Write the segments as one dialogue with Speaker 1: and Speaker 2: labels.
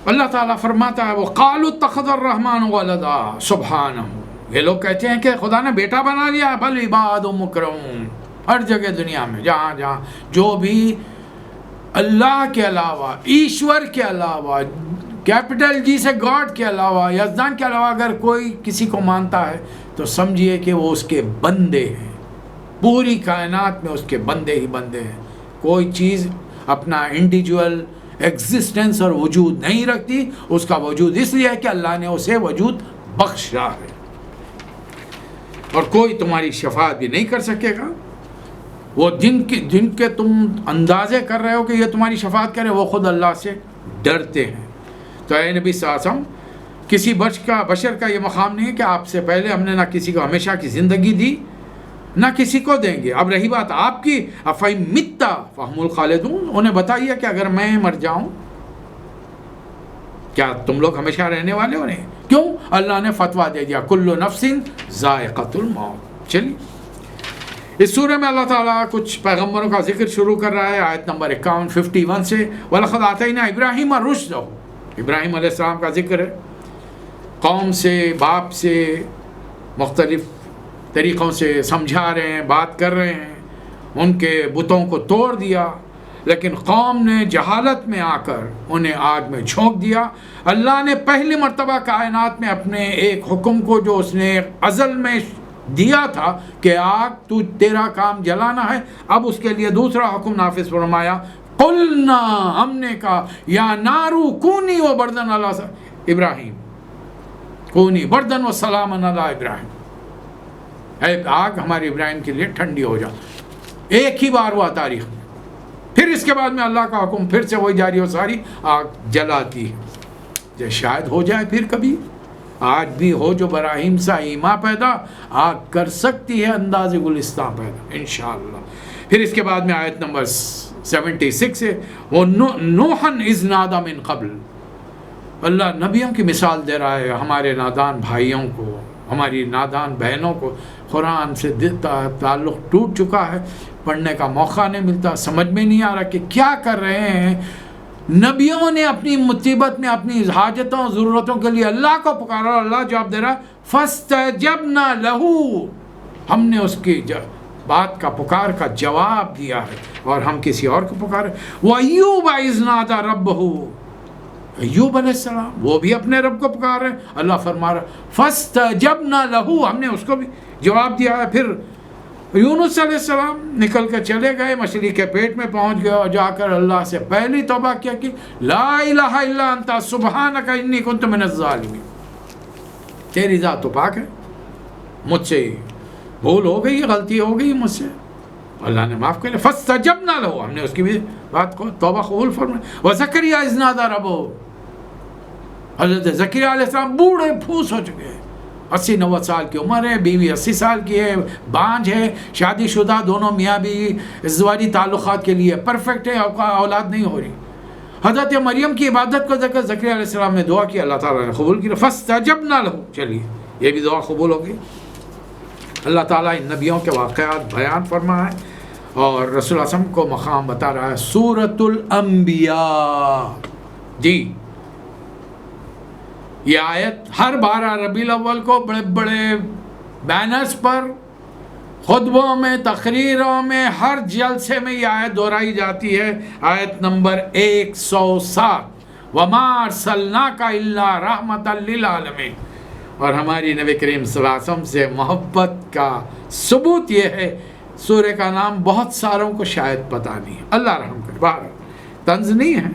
Speaker 1: اللہ تعالیٰ فرماتا ہے وَقَالُوا اتَّخَذَ الرَّحْمَنُ وَلَدًا سبحانہ، یہ لوگ کہتے ہیں کہ خدا نے بیٹا بنا لیا، بل عباد مکرمون، ہر جگہ دنیا میں جہاں جہاں جو بھی اللہ کے علاوہ، ایشور کے علاوہ، کیپٹل جی سے گاڈ کے علاوہ، یزدان کے علاوہ اگر کوئی کسی کو مانتا ہے تو سمجھیے کہ وہ اس کے بندے ہیں، پوری کائنات میں اس کے بندے ہی بندے ہیں، کوئی چیز اپنا انڈیویجول ایگزسٹنس اور وجود نہیں رکھتی، اس کا وجود اس لیے ہے کہ اللہ نے اسے وجود بخشا ہے، اور کوئی تمہاری شفاعت بھی نہیں کر سکے گا۔ وہ جن کے تم اندازے کر رہے ہو کہ یہ تمہاری شفاعت کرے، وہ خود اللہ سے ڈرتے ہیں۔ تو اے نبی صلی اللہ علیہ وسلم، کسی بشر کا یہ مقام نہیں ہے کہ آپ سے پہلے ہم نے نہ کسی کو ہمیشہ کی زندگی دی نہ کسی کو دیں گے۔ اب رہی بات آپ کی، افَإِن مِتَّ فَهُمُ الْخَالِدُونَ، انہیں بتائیے کہ اگر میں مر جاؤں کیا تم لوگ ہمیشہ رہنے والے ہو؟ نہیں، کیوں؟ اللہ نے فتویٰ دے دیا کل نفس ذائقۃ الموت۔ چلیے، اس سورہ میں اللہ تعالیٰ کچھ پیغمبروں کا ذکر شروع کر رہا ہے، آیت نمبر 51 سے، وَلَقَدْ آتَيْنَا إِبْرَاهِيمَ رُشْدَهُ، ابراہیم علیہ السلام کا ذکر ہے، قوم سے، باپ سے مختلف طریقوں سے سمجھا رہے ہیں، بات کر رہے ہیں، ان کے بتوں کو توڑ دیا، لیکن قوم نے جہالت میں آ کر انہیں آگ میں جھونک دیا۔ اللہ نے پہلی مرتبہ کائنات میں اپنے ایک حکم کو جو اس نے ازل میں دیا تھا کہ آگ تیرا کام جلانا ہے، اب اس کے لیے دوسرا حکم نافذ فرمایا، قلنا، ہم نے کہا، یا نارو کونی و بردن علی ابراہیم، کونی بردن و سلام علی ابراہیم، اے آگ ہمارے ابراہیم کے لیے ٹھنڈی ہو جا۔ ایک ہی بار ہوا تاریخ میں، پھر اس کے بعد میں اللہ کا حکم پھر سے وہی جاری و ساری، آگ جلاتی ہے۔ جو شاید ہو جائے پھر کبھی، آج بھی ہو جو براہیم سا ایما پیدا، آگ کر سکتی ہے انداز گلستان پیدا انشاءاللہ۔ پھر اس کے بعد میں آیت نمبر 76 ہے، وہ نوحن اذ نادى من قبل، اللہ نبیوں کی مثال دے رہا ہے، ہمارے نادان بھائیوں کو، ہماری نادان بہنوں کو قرآن سے تعلق ٹوٹ چکا ہے، پڑھنے کا موقع نہیں ملتا، سمجھ میں نہیں آ رہا کہ کیا کر رہے ہیں۔ نبیوں نے اپنی مصیبت میں اپنی حاجتوں ضرورتوں کے لیے اللہ کو پکارا، اور اللہ جواب دے رہا ہے فَاسْتَجَبْنَا لَهُ، ہم نے اس کی بات کا پکار کا جواب دیا ہے، اور ہم کسی اور کو پکارے۔ وَأَيُّوبَ إِذْ نَادَى رَبَّهُ، ایوب علیہ السلام وہ بھی اپنے رب کو پکار رہے ہیں، اللہ فرما رہا فَاسْتَجَبْنَا لَهُ، ہم نے اس کو بھی جواب دیا ہے۔ پھر یونس علیہ السلام نکل کر چلے گئے، مچھلی کے پیٹ میں پہنچ گئے، اور جا کر اللہ سے پہلی توبہ کیا کہ لا الہ الا انت سبحانک انی کنت من الظالمین، تیری ذات تو پاک ہے، مجھ سے بھول ہو گئی، غلطی ہو گئی مجھ سے، اللہ نے معاف کر لیا۔ فاستجبنا له، ہم نے اس کی بھی بات کو توبہ قبول فرمائی۔ وزکریا اذ نادى ربہ، حضرت زکریا علیہ السلام بوڑھے پھوس ہو چکے ہیں، 80-90 سال کی عمر ہے، بیوی 80 سال کی ہے، بانجھ ہے، شادی شدہ، دونوں میاں بیوی ازدواجی تعلقات کے لیے پرفیکٹ ہے، اولاد نہیں ہو رہی۔ حضرت مریم کی عبادت کو زکریا علیہ السلام نے دعا کی، اللہ تعالیٰ نے قبول کی، فاستجبنا له، چلیے یہ بھی دعا قبول ہو گئی۔ اللہ تعالیٰ ان نبیوں کے واقعات بیان فرما ہے، اور رسول اللہ صلی اللہ علیہ وسلم کو مقام بتا رہا ہے۔ سورۃ الانبیاء، جی یہ آیت ہر 12 ربیع الاول کو بڑے بڑے بینرز پر، خطبوں میں، تقریروں میں، ہر جلسے میں یہ آیت دہرائی جاتی ہے۔ آیت نمبر 107، وَمَا أَرْسَلْنَاكَ إِلَّا رَحْمَةً لِلْعَالَمِينَ، اور ہماری نبی کریم صلی اللہ علیہ وسلم سے محبت کا ثبوت یہ ہے۔ سورہ کا نام بہت ساروں کو شاید پتہ نہیں ہے، اللہ رحم کرے، بہرحال طنز نہیں ہے،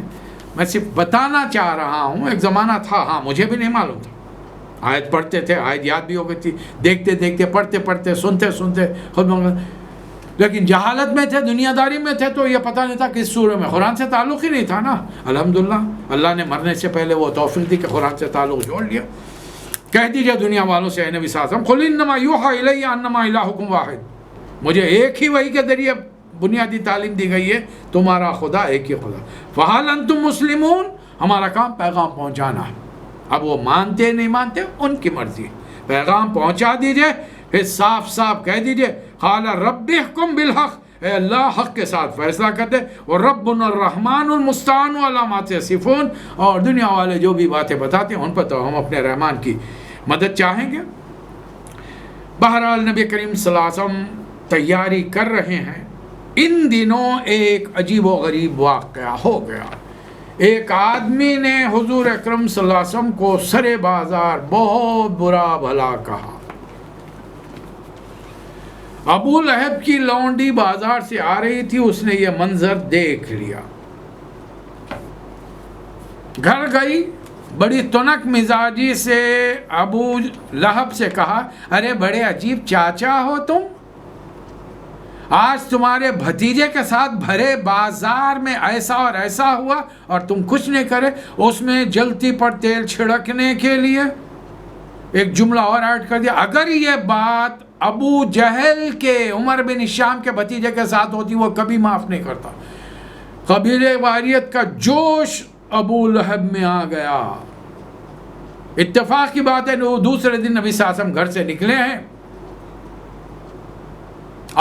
Speaker 1: میں صرف بتانا چاہ رہا ہوں۔ ایک زمانہ تھا، ہاں مجھے بھی نہیں معلوم تھا، آیت پڑھتے تھے، آیت یاد بھی ہو گئی تھی، دیکھتے دیکھتے، پڑھتے پڑھتے، سنتے سنتے خود، لیکن جہالت میں تھے، دنیا داری میں تھے، تو یہ پتہ نہیں تھا کہ اس سورہ میں قرآن سے تعلق ہی نہیں تھا نا۔ الحمدللہ اللہ نے مرنے سے پہلے وہ توفیق دی کہ قرآن سے تعلق جوڑ لیا۔ کہہ دیجئے دنیا والوں سے، اے نبی صلی اللہ علیہ وسلم، قُلْ إِنَّمَا يُوحَىٰ إِلَيَّ أَنَّمَا إِلَٰهُكُمْ وَاحِدٌ، مجھے ایک ہی وحی کے ذریعے بنیادی تعلیم دی گئی ہے، تمہارا خدا ایک ہی خدا۔ فَهَلْ أَنْتُمْ مُسْلِمُونَ، ہمارا کام پیغام پہنچانا ہے، اب وہ مانتے نہیں مانتے ان کی مرضی، پیغام پہنچا دیجئے، پھر صاف صاف کہہ دیجئے قَالَ رَبِّ احْكُم بِالْحَقِّ، اے اللہ حق کے ساتھ فیصلہ کر دے، اور ربنا الرحمن المستعان علی ما تصفون، اور دنیا والے جو بھی باتیں بتاتے ہیں ان پر تو ہم اپنے رحمان کی مدد چاہیں گے۔ بہرحال نبی کریم صلی اللہ علیہ وسلم تیاری کر رہے ہیں۔ ان دنوں ایک عجیب و غریب واقعہ ہو گیا۔ ایک آدمی نے حضور اکرم صلی اللہ علیہ وسلم کو سرے بازار بہت برا بھلا کہا۔ ابو لہب کی لونڈی بازار سے آ رہی تھی، اس نے یہ منظر دیکھ لیا، گھر گئی، بڑی تنک مزاجی سے ابو لہب سے کہا، ارے بڑے عجیب چاچا ہو تم، آج تمہارے بھتیجے کے ساتھ بھرے بازار میں ایسا اور ایسا ہوا اور تم کچھ نہیں کرے، اس میں جلتی پر تیل چھڑکنے کے لیے ایک جملہ اور ایڈ کر دیا، اگر یہ بات ابو جہل کے عمر بن ہشام کے بھتیجے کے ساتھ ہوتی وہ کبھی معاف نہیں کرتا۔ قبیلے واریت کا جوش ابو لہب میں آ گیا۔ اتفاق کی بات ہے وہ دوسرے دن نبی صلی اللہ علیہ وسلم گھر سے نکلے ہیں،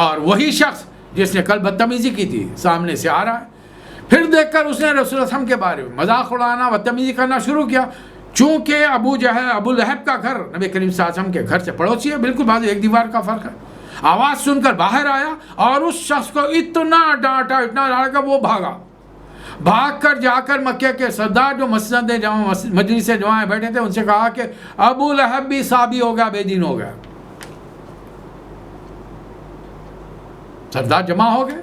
Speaker 1: اور وہی شخص جس نے کل بدتمیزی کی تھی سامنے سے آ رہا ہے۔ پھر دیکھ کر اس نے رسول اللہ صلی اللہ علیہ وسلم کے بارے میں مذاق اڑانا، بدتمیزی کرنا شروع کیا۔ چونکہ ابو لہب کا گھر نبی کریم صلی اللہ علیہ وسلم کے گھر سے پڑوسی ہے، بالکل بعد ایک دیوار کا فرق ہے۔ آواز سن کر باہر آیا اور اس شخص کو اتنا ڈانٹا کہ وہ بھاگ کر جا کر مکے کے سردار جو مجلس جماعت بیٹھے تھے ان سے کہا کہ ابو لہب بھی صابی ہو گیا، بے دین ہو گیا۔ سردار جمع ہو گئے،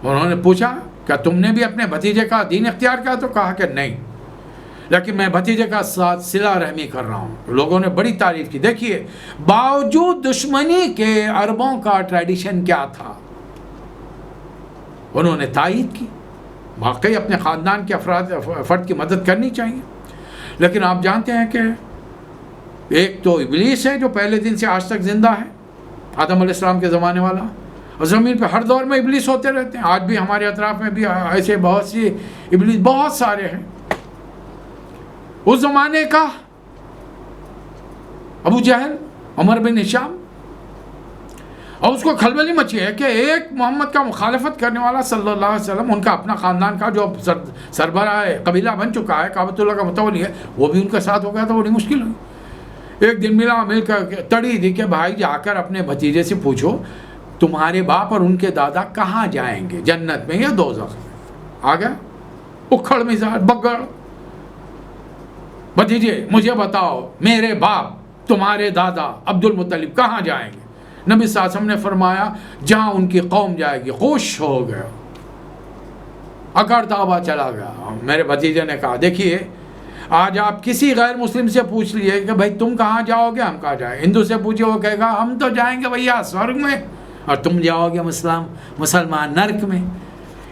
Speaker 1: انہوں نے پوچھا کیا تم نے بھی اپنے بھتیجے کا دین اختیار کیا؟ تو کہا کہ نہیں، لیکن میں بھتیجے کا ساتھ صلہ رحمی کر رہا ہوں۔ لوگوں نے بڑی تعریف کی۔ دیکھیے باوجود دشمنی کے عربوں کا ٹریڈیشن کیا تھا، انہوں نے تائید کی، واقعی اپنے خاندان کے فرد کی مدد کرنی چاہیے۔ لیکن آپ جانتے ہیں کہ ایک تو ابلیس ہے جو پہلے دن سے آج تک زندہ ہے، آدم علیہ السلام کے زمانے والا، اور زمین پہ ہر دور میں ابلیس ہوتے رہتے ہیں، آج بھی ہمارے اطراف میں بھی ایسے بہت سی ابلیس بہت سارے ہیں۔ اس زمانے کا ابو جہل، عمر بن ہشام، اور اس کو کھلبلی مچی ہے کہ ایک محمد کا مخالفت کرنے والا صلی اللہ علیہ وسلم، ان کا اپنا خاندان کا جو سربراہ قبیلہ بن چکا ہے، کعبۃ اللہ کا متولی ہے، وہ بھی ان کے ساتھ ہو گیا تو بڑی مشکل ہوئی۔ ایک دن مل کر تڑی دی کہ بھائی جا کر اپنے بھتیجے سے پوچھو تمہارے باپ اور ان کے دادا کہاں جائیں گے، جنت میں یا دوزخ میں؟ آ گیا اکھڑ مزاج بگڑ، بھتیجے مجھے بتاؤ میرے باپ تمہارے دادا عبد المطلب کہاں جائیں گے؟ نبی صلی اللہ علیہ وسلم نے فرمایا جہاں ان کی قوم جائے گی۔ خوش ہو گیا، اکڑ تابا چلا گیا۔ میرے بھتیجے نے کہا دیکھیے آج آپ کسی غیر مسلم سے پوچھ لیے کہ بھائی تم کہاں جاؤ گے، ہم کہاں جائیں۔ ہندو سے پوچھے وہ کہے گا ہم تو جائیں گے بھیا سورگ میں، اور تم جاؤ گے مسلمان نرک میں۔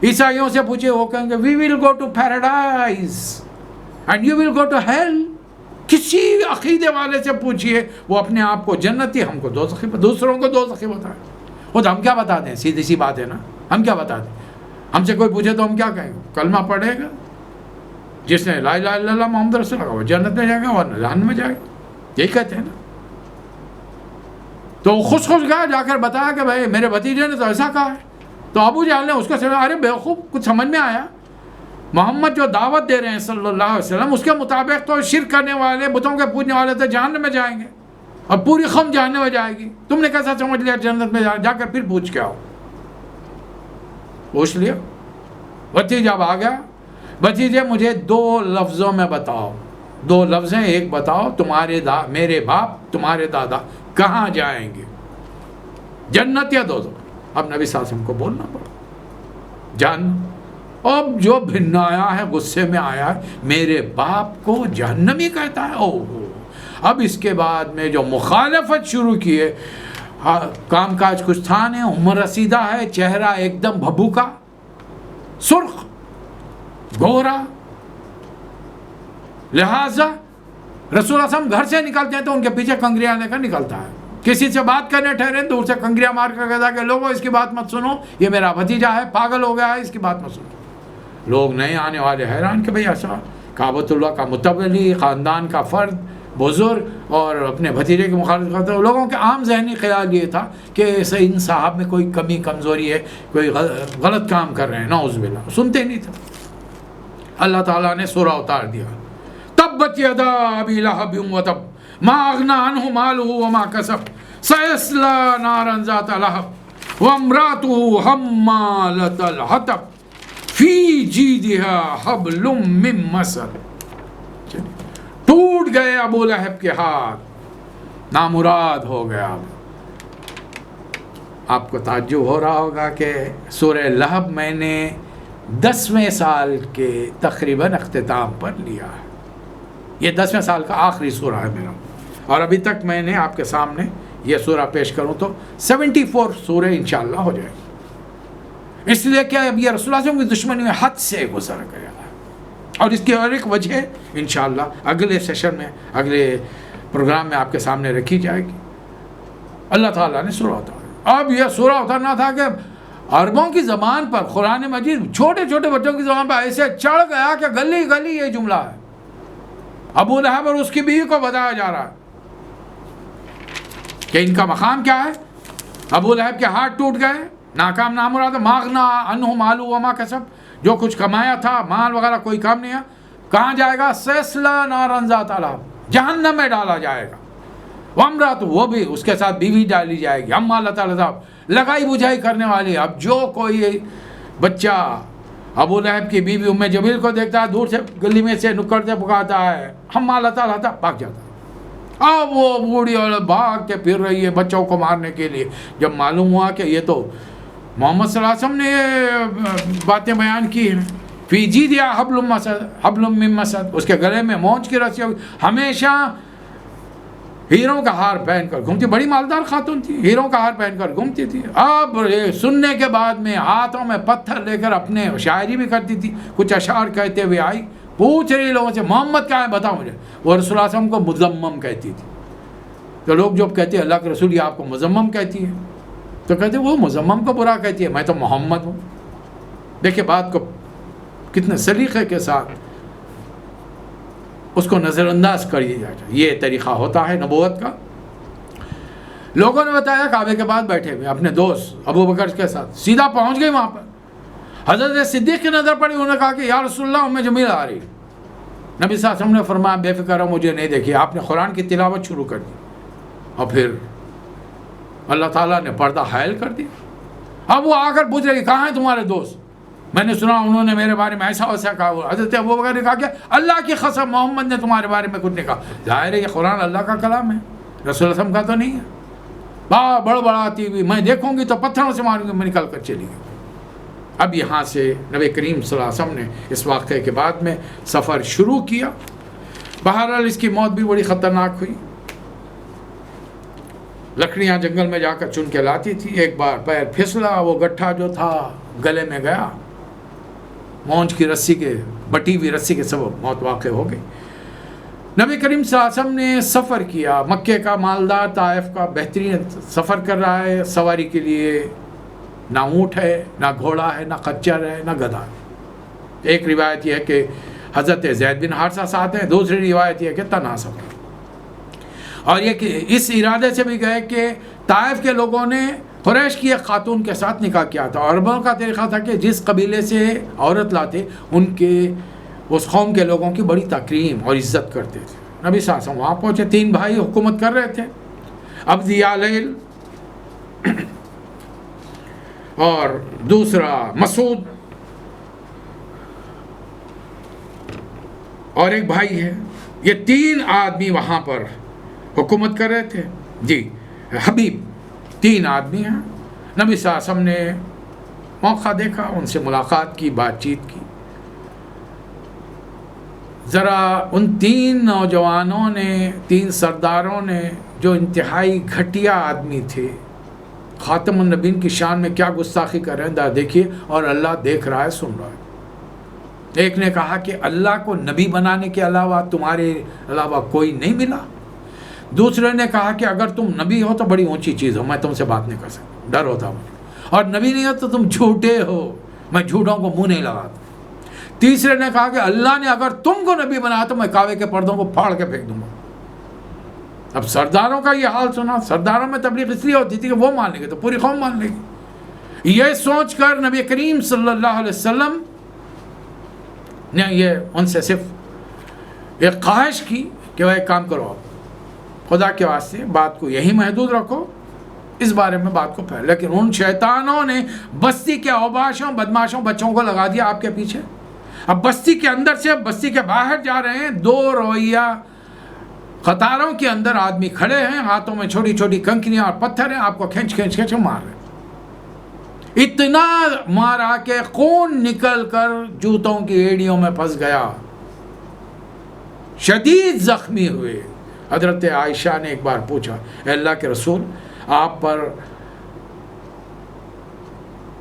Speaker 1: عیسائیوں سے پوچھے وہ کہیں گے we will go to paradise and you will go to hell. کسی عقیدے والے سے پوچھئے وہ اپنے آپ کو جنتی، ہم کو دوزخی، دوسروں کو دوزخی بتائے۔ وہ تو ہم کیا بتا دیں، سیدھی سی بات ہے نا، ہم کیا بتا دیں؟ ہم سے کوئی پوچھے تو ہم کیا کہیں گے؟ کلمہ پڑھے گا، جس نے لا الہ الا اللہ محمد رسول اللہ وہ جنت میں جائے گا اور جہنم میں جائے گا، یہی کہتے ہیں نا۔ تو خوش گیا، جا کر بتایا کہ بھائی میرے بھتیجے نے تو ایسا کہا ہے۔ تو ابو جہل نے اس کو سمجھا، ارے بیوقوف کچھ سمجھ میں آیا، محمد جو دعوت دے رہے ہیں صلی اللہ علیہ وسلم اس کے مطابق تو شرک کرنے والے، بتوں کے پوجنے والے تو جہنم میں جائیں گے اور پوری قوم جہنم میں جائے گی، تم نے کیسا سمجھ لیا جنت میں جا کر پھر پوچھ کے آؤ۔ پوچھ لیا، بھتیجا آ گیا، بھتیجے مجھے 2 لفظوں میں بتاؤ، 2 لفظ ہیں، ایک بتاؤ تمہارے میرے باپ تمہارے دادا کہاں جائیں گے، جنت یا دوزخ؟ اب نبی صلی اللہ علیہ وسلم کو بولنا پڑا جان۔ اب جو بھن آیا ہے، غصے میں آیا ہے، میرے باپ کو جہنمی کہتا ہے۔ اوہ، اب اس کے بعد میں جو مخالفت شروع کی ہے، کام کاج کچھ تھا نہیں، عمر رسیدہ ہے، چہرہ ایک دم بھبو کا، سرخ گورا، لہذا رسول اللہ صلی اللہ علیہ وسلم گھر سے نکلتے ہیں تو ان کے پیچھے کنگریاں لے کر نکلتا ہے۔ کسی سے بات کرنے ٹھہرے دور سے کنگریاں مار کر کہتا کہ لوگوں اس کی بات مت سنو، یہ میرا بھتیجا ہے، پاگل ہو گیا ہے، اس کی بات مت سنو۔ لوگ نئے آنے والے حیران کہ بھئی ایسا کعبۃ اللہ کا متولی، خاندان کا فرد بزرگ اور اپنے بھتیجے کی مخالفت کرتے ہیں. لوگوں کے عام ذہنی خیال یہ تھا کہ ان صاحب میں کوئی کمی کمزوری ہے, کوئی غلط کام کر رہے ہیں, نعوذ باللہ. سنتے نہیں تھے. اللہ تعالیٰ نے سورہ اتار دیا, تبت یدا ابی لہب وتب ما اغنی عنہ مالہ وما کسب سیصلی نارا ذات لہب وامرأتہ حمالۃ الحطب فی جیدها حبل من مسد. ٹوٹ گئے ابو لہب کے ہاتھ, نامراد ہو گیا. آپ کو تعجب ہو رہا ہوگا کہ سورہ لہب میں نے 10ویں سال کے تقریباً اختتام پر لیا ہے. یہ 10ویں سال کا آخری سورہ ہے میرا, اور ابھی تک میں نے آپ کے سامنے یہ سورہ پیش کروں تو 74 سورہ انشاءاللہ ہو جائے. اس لیے کہ اب یہ رسول اللہ صلی اللہ علیہ وسلم کی دشمنی میں حد سے گزر گیا ہے, اور اس کی اور ایک وجہ انشاءاللہ اگلے سیشن میں, اگلے پروگرام میں آپ کے سامنے رکھی جائے گی. اللہ تعالیٰ نے سورہ اتارا. اب یہ سورہ اترنا تھا کہ عربوں کی زبان پر قرآن مجید چھوٹے چھوٹے بچوں کی زبان پر ایسے چڑھ گیا کہ گلی گلی یہ جملہ ہے. ابو لہب اور اس کی بیوی کو بتایا جا رہا ہے کہ ان کا مقام کیا ہے. ابو لہب کے ہاتھ ٹوٹ گئے, ناکام نامراد, ما اغنی عنہ مالہ وما کسب, جو کچھ کمایا تھا مال وغیرہ کوئی کام نہیں ہے. کہاں جائے گا؟ سیصلی نارا ذات لہب, جہنم میں ڈالا جائے گا. وامرأتہ, وہ بھی اس کے ساتھ بیوی ڈالی جائے گی. حمالۃ الحطب, لگائی بجھائی کرنے والی. اب جو کوئی بچہ ابو لہب کی بیوی ام جمیل کو دیکھتا ہے دور سے گلی میں سے نکڑ سے پکارتا ہے حمالۃ الحطب, بھاگ جاتا ہے. اب وہ بوڑھی عورت بھاگ کے پھر رہی ہے بچوں کو مارنے کے لیے. جب معلوم ہوا کہ یہ تو محمد صلی اللہ علیہ وسلم نے یہ باتیں بیان کی ہیں, فی جیدہا حبل من مسد, اس کے گلے میں مونچھ کی رسی ہوگی. ہمیشہ ہیروں کا ہار پہن کر گھومتی, بڑی مالدار خاتون تھی, ہیروں کا ہار پہن کر گھومتی تھی. اب سننے کے بعد میں ہاتھوں میں پتھر لے کر اپنے شاعری بھی کرتی تھی, کچھ اشعار کہتے ہوئے آئی, پوچھ رہی لوگوں سے محمد کیا ہے بتاؤ مجھے. وہ رسول اللہ علیہ وسلم کو مذمم کہتی تھی. تو لوگ جب کہتے ہیں اللہ کے رسول یہ آپ کو مذمم کہتی ہے, تو کہتے ہیں وہ مذمم کو برا کہتی ہے, میں تو محمد ہوں. دیکھیں بات کو کتنے سلیقے کے ساتھ اس کو نظر انداز کر دیا جائے. یہ طریقہ ہوتا ہے نبوت کا. لوگوں نے بتایا کعبے کے بعد بیٹھے ہوئے اپنے دوست ابو بکر کے ساتھ, سیدھا پہنچ گئے وہاں پر. حضرت صدیق کی نظر پڑی, انہوں نے کہا کہ یا رسول اللہ ام جمیل آ رہی. نبی صلی اللہ علیہ وسلم نے فرمایا بے فکر ہو, مجھے نہیں دیکھی. آپ نے قرآن کی تلاوت شروع کر دی, اور پھر اللہ تعالیٰ نے پردہ حائل کر دیا. اب وہ آ کر پوچھ رہے کہاں ہیں تمہارے دوست, میں نے سنا انہوں نے میرے بارے میں ایسا ویسا کہا. حضرت ابو بکر نے کہا کہ اللہ کی قسم محمد نے تمہارے بارے میں کچھ نہیں کہا. ظاہر ہے یہ قرآن اللہ کا کلام ہے, رسول اللہ صلی اللہ علیہ وسلم کا تو نہیں ہے. بڑبڑاتی ہوئی, میں دیکھوں گی تو پتھروں سے ماروں گی, میں نکل کر چلی گئی. اب یہاں سے نبی کریم صلی اللہ علیہ وسلم نے اس واقعے کے بعد میں سفر شروع کیا. بہرحال اس کی موت بھی بڑی خطرناک ہوئی. لکڑیاں جنگل میں جا کر چن کے لاتی تھی. ایک بار پیر پھسلا, وہ گٹھا جو تھا گلے میں گیا, مونچھ کی رسی کے, بٹی ہوئی رسی کے سبب موت واقع ہو گئی. نبی کریم صلی اللہ علیہ وسلم نے سفر کیا. مکے کا مالدار, طائف کا بہترین سفر کر رہا ہے. سواری کے لیے نہ اونٹ ہے, نہ گھوڑا ہے, نہ خچر ہے, نہ گدھا ہے. ایک روایت یہ ہے کہ حضرت زید بن حارثہ ساتھ ہیں, دوسری روایت یہ ہے کہ تنہا سفر. اور یہ کہ اس ارادے سے بھی گئے کہ طائف کے لوگوں نے قریش کی ایک خاتون کے ساتھ نکاح کیا تھا. عربوں کا طریقہ تھا کہ جس قبیلے سے عورت لاتے ان کے اس قوم کے لوگوں کی بڑی تکریم اور عزت کرتے تھے. نبی صلی اللہ علیہ وسلم وہاں پہنچے. 3 بھائی حکومت کر رہے تھے, عبد یالیل اور دوسرا مسعود, اور ایک بھائی ہے. یہ 3 آدمی وہاں پر حکومت کر رہے تھے. جی حبیب 3 آدمی ہیں. نبی صلی اللہ علیہ وسلم نے موقع دیکھا, ان سے ملاقات کی, بات چیت کی. ذرا ان 3 نوجوانوں نے, 3 سرداروں نے, جو انتہائی گھٹیا آدمی تھے, خاتم النبیین کی شان میں کیا گستاخی کر رہے ہیں دیکھیے. اور اللہ دیکھ رہا ہے, سن رہا ہے. ایک نے کہا کہ اللہ کو نبی بنانے کے علاوہ تمہارے علاوہ کوئی نہیں ملا. دوسرے نے کہا کہ اگر تم نبی ہو تو بڑی اونچی چیز ہو, میں تم سے بات نہیں کر سکتا, ڈر ہوتا مجھے. اور نبی نہیں ہو تو تم جھوٹے ہو, میں جھوٹوں کو منہ نہیں لگاتا. تیسرے نے کہا کہ اللہ نے اگر تم کو نبی بنایا تو میں کعبے کے پردوں کو پھاڑ کے پھینک دوں گا. اب سرداروں کا یہ حال سنا. سرداروں میں تبلیغ اس لیے ہوتی تھی کہ وہ مان لیں گے تو پوری قوم مان لے گی. یہ سوچ کر نبی کریم صلی اللہ علیہ وسلم نے یہ ان سے صرف ایک خواہش کی کہ وہ ایک کام کرو، خدا کے واسطے بات کو یہی محدود رکھو، اس بارے میں بات کو پھیل. لیکن ان شیطانوں نے بستی کے اوباشوں بدماشوں بچوں کو لگا دیا آپ کے پیچھے. اب بستی کے اندر سے بستی کے باہر جا رہے ہیں، 2 رویہ قطاروں کے اندر آدمی کھڑے ہیں، ہاتھوں میں چھوٹی چھوٹی کنکریاں اور پتھر ہیں، آپ کو کھینچ کھینچ کھینچ مار رہے ہیں. اتنا مارا کہ خون نکل کر جوتوں کی ایڑیوں میں پھنس گیا، شدید زخمی ہوئے. حضرت عائشہ نے ایک بار پوچھا، اے اللہ کے رسول، آپ پر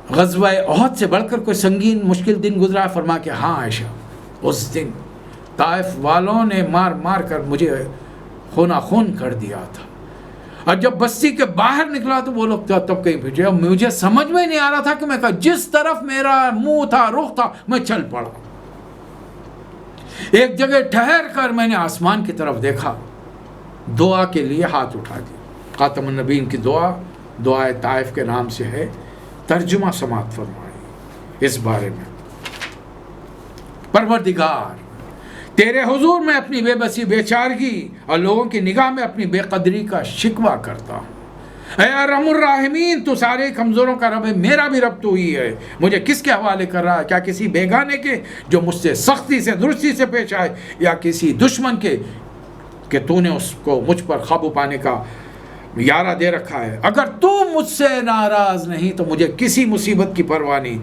Speaker 1: غزوہ احد سے بڑھ کر کوئی سنگین مشکل دن گزرا؟ فرما کہ ہاں عائشہ، اس دن طائف والوں نے مار مار کر مجھے خونا خون کر دیا تھا، اور جب بستی کے باہر نکلا تو وہ لوگ تب کہیں بھیجے. مجھے سمجھ میں نہیں آ رہا تھا کہ میں جس طرف میرا منہ تھا، رخ تھا، میں چل پڑا. ایک جگہ ٹھہر کر میں نے آسمان کی طرف دیکھا، دعا کے لیے ہاتھ اٹھا دیا. خاتم النبیین کی دعائے طائف کے نام سے ہے، ترجمہ سماعت فرمائی اس بارے میں. پروردگار، تیرے حضور میں اپنی بے بسی بے چارگی اور لوگوں کی نگاہ میں اپنی بے قدری کا شکوہ کرتا ہوں. اے ارحم الراحمین، تو سارے کمزوروں کا رب ہے، میرا بھی رب تو ہی ہے. مجھے کس کے حوالے کر رہا ہے؟ کیا کسی بیگانے کے جو مجھ سے سختی سے درستی سے پیش آئے، یا کسی دشمن کے کہ تو نے اس کو مجھ پر قابو پانے کا یارہ دے رکھا ہے؟ اگر تو مجھ سے ناراض نہیں تو مجھے کسی مصیبت کی پرواہ نہیں،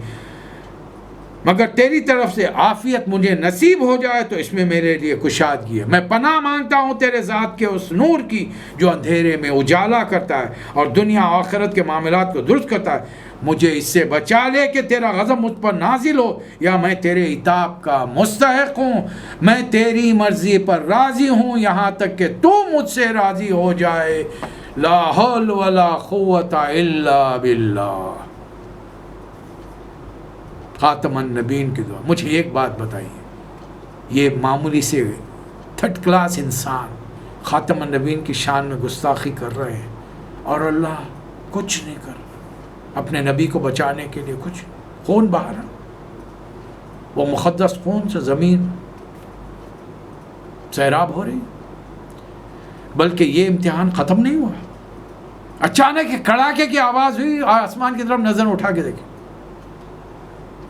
Speaker 1: مگر تیری طرف سے عافیت مجھے نصیب ہو جائے تو اس میں میرے لیے کشادگی ہے. میں پناہ مانگتا ہوں تیرے ذات کے اس نور کی جو اندھیرے میں اجالا کرتا ہے اور دنیا آخرت کے معاملات کو درست کرتا ہے. مجھے اس سے بچا لے کہ تیرا غضب مجھ پر نازل ہو یا میں تیرے عتاب کا مستحق ہوں. میں تیری مرضی پر راضی ہوں یہاں تک کہ تو مجھ سے راضی ہو جائے. لا حول ولا قوت الا باللہ. خاتم النبیین کی دعا. مجھے ایک بات بتائیے، یہ معمولی سے 3rd کلاس انسان خاتم النبیین کی شان میں گستاخی کر رہے ہیں اور اللہ کچھ نہیں کر رہا اپنے نبی کو بچانے کے لیے. کچھ خون بہا رہا، وہ مقدس خون سے زمین سیراب ہو رہی. بلکہ یہ امتحان ختم نہیں ہوا. اچانک ایک کڑاکے کی آواز ہوئی، آسمان کی طرف نظر اٹھا کے دیکھیں.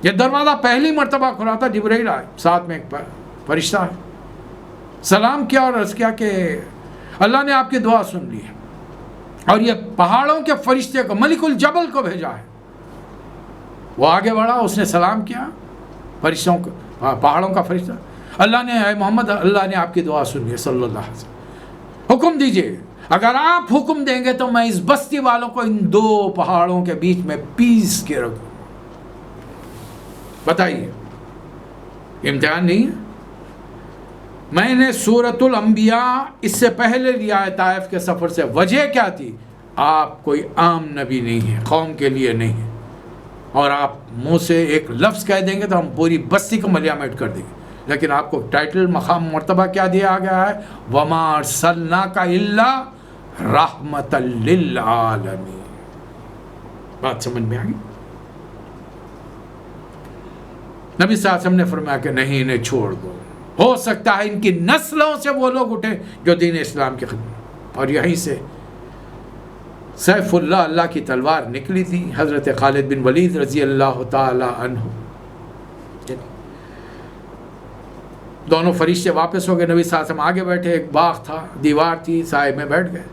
Speaker 1: یہ دروازہ پہلی مرتبہ کھلا تھا، جبرائیل آئے، ساتھ میں ایک فرشتہ ہے. سلام کیا اور عرض کیا کہ اللہ نے آپ کی دعا سن لی ہے اور یہ پہاڑوں کے فرشتے کو، ملک الجبل کو بھیجا ہے. وہ آگے بڑھا، اس نے سلام کیا فرشتوں کو، پہاڑوں کا فرشتہ. اللہ نے، اے محمد، اللہ نے آپ کی دعا سن لی ہے صلی اللہ علیہ وسلم. حکم دیجئے، اگر آپ حکم دیں گے تو میں اس بستی والوں کو ان 2 پہاڑوں کے بیچ میں پیس کے رکھوں. بتائیے، امتحان نہیں ہے؟ میں نے سورۃ الانبیاء اس سے پہلے لیا ہے طائف کے سفر سے. وجہ کیا تھی؟ آپ کوئی عام نبی نہیں ہے، قوم کے لیے نہیں ہے، اور آپ منہ سے ایک لفظ کہہ دیں گے تو ہم پوری بستی کو ملیامٹ کر دیں گے. لیکن آپ کو ٹائٹل، مقام، مرتبہ کیا دیا گیا ہے؟ وَمَا أَرْسَلْنَاكَ إِلَّا رَحْمَةً لِلْعَالَمِينَ. بات سمجھ میں آگئی؟ نبی صلی اللہ علیہ وسلم نے فرمایا کہ نہیں، انہیں چھوڑ دو، ہو سکتا ہے ان کی نسلوں سے وہ لوگ اٹھے جو دین اسلام کی خدمت. اور یہیں سے سیف اللہ، اللہ کی تلوار نکلی تھی، حضرت خالد بن ولید رضی اللہ تعالی عنہ. دونوں فرشتے واپس ہو گئے، نبی صلی اللہ علیہ وسلم آگے بیٹھے. ایک باغ تھا، دیوار تھی، سائے میں بیٹھ گئے.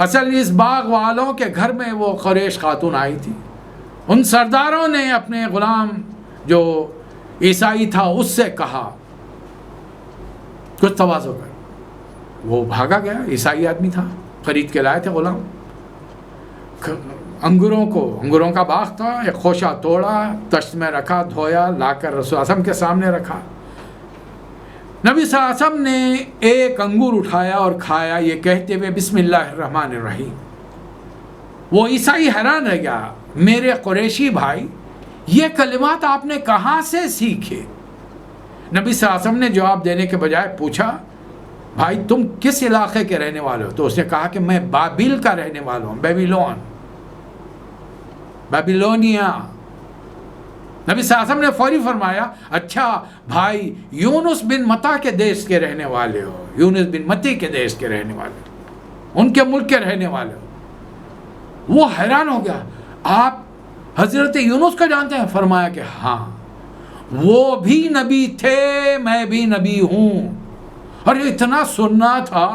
Speaker 1: اصل اس باغ والوں کے گھر میں وہ قریش خاتون آئی تھی. ان سرداروں نے اپنے غلام جو عیسائی تھا اس سے کہا کچھ تواضع کر. وہ بھاگا گیا، عیسائی آدمی تھا، خرید کے لائے تھے غلام. انگوروں کا باغ تھا، ایک خوشہ توڑا، تشت میں رکھا، دھویا، لا کر رسول اعظم کے سامنے رکھا. نبی صلی اللہ علیہ وسلم نے ایک انگور اٹھایا اور کھایا، یہ کہتے ہوئے بسم اللہ الرحمن الرحیم. وہ عیسائی حیران رہ گیا، میرے قریشی بھائی، یہ کلمات آپ نے کہاں سے سیکھے؟ نبی صلی اللہ علیہ وسلم نے جواب دینے کے بجائے پوچھا بھائی تم کس علاقے کے رہنے والے ہو؟ تو اس نے کہا کہ میں بابل کا رہنے والا ہوں، بیبیلونیا۔ نبی صلی اللہ علیہ وسلم نے فوری فرمایا اچھا بھائی یونس بن متا کے دیش کے رہنے والے ہو، یونس بن متی کے دیش کے رہنے والے ہو، ان کے ملک کے رہنے والے ہو۔ وہ حیران ہو گیا، آپ حضرت یونس کو جانتے ہیں؟ فرمایا کہ ہاں، وہ بھی نبی تھے، میں بھی نبی ہوں۔ اور اتنا سننا تھا۔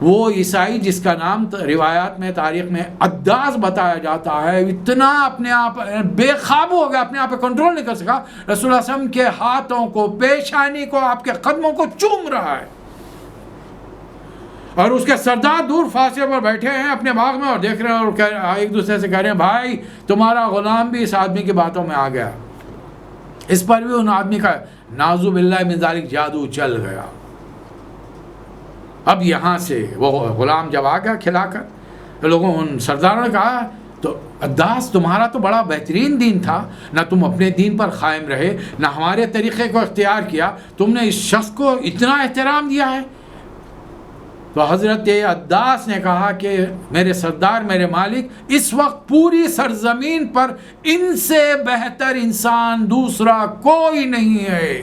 Speaker 1: وہ عیسائی جس کا نام روایات میں تاریخ میں عداس بتایا جاتا ہے، اتنا اپنے آپ بے قابو ہو گیا، اپنے آپ پہ کنٹرول نہیں کر سکا، رسول اللہ صلی اللہ علیہ وسلم کے ہاتھوں کو، پیشانی کو، آپ کے قدموں کو چوم رہا ہے، اور اس کے سردار دور فاصلے پر بیٹھے ہیں اپنے باغ میں اور دیکھ رہے ہیں، اور ایک دوسرے سے کہہ رہے ہیں بھائی تمہارا غلام بھی اس آدمی کی باتوں میں آ گیا۔ اس پر بھی ان آدمی کا نعوذ باللہ من ذالک جادو چل گیا۔ اب یہاں سے وہ غلام جب آ گیا کھلا کر، تو لوگوں ان سرداروں نے کہا تو عداس تمہارا تو بڑا بہترین دین تھا، نہ تم اپنے دین پر قائم رہے، نہ ہمارے طریقے کو اختیار کیا، تم نے اس شخص کو اتنا احترام دیا ہے۔ تو حضرت عداس نے کہا کہ میرے سردار، میرے مالک، اس وقت پوری سرزمین پر ان سے بہتر انسان دوسرا کوئی نہیں ہے۔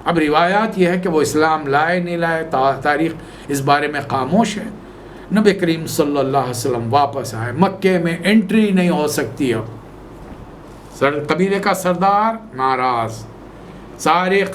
Speaker 1: اب روایات یہ ہے کہ وہ اسلام لائے نہیں لائے، تاریخ اس بارے میں خاموش ہے۔ نبی کریم صلی اللہ علیہ وسلم واپس آئے، مکے میں انٹری نہیں ہو سکتی۔ اب قبیلے کا سردار ناراض، سارے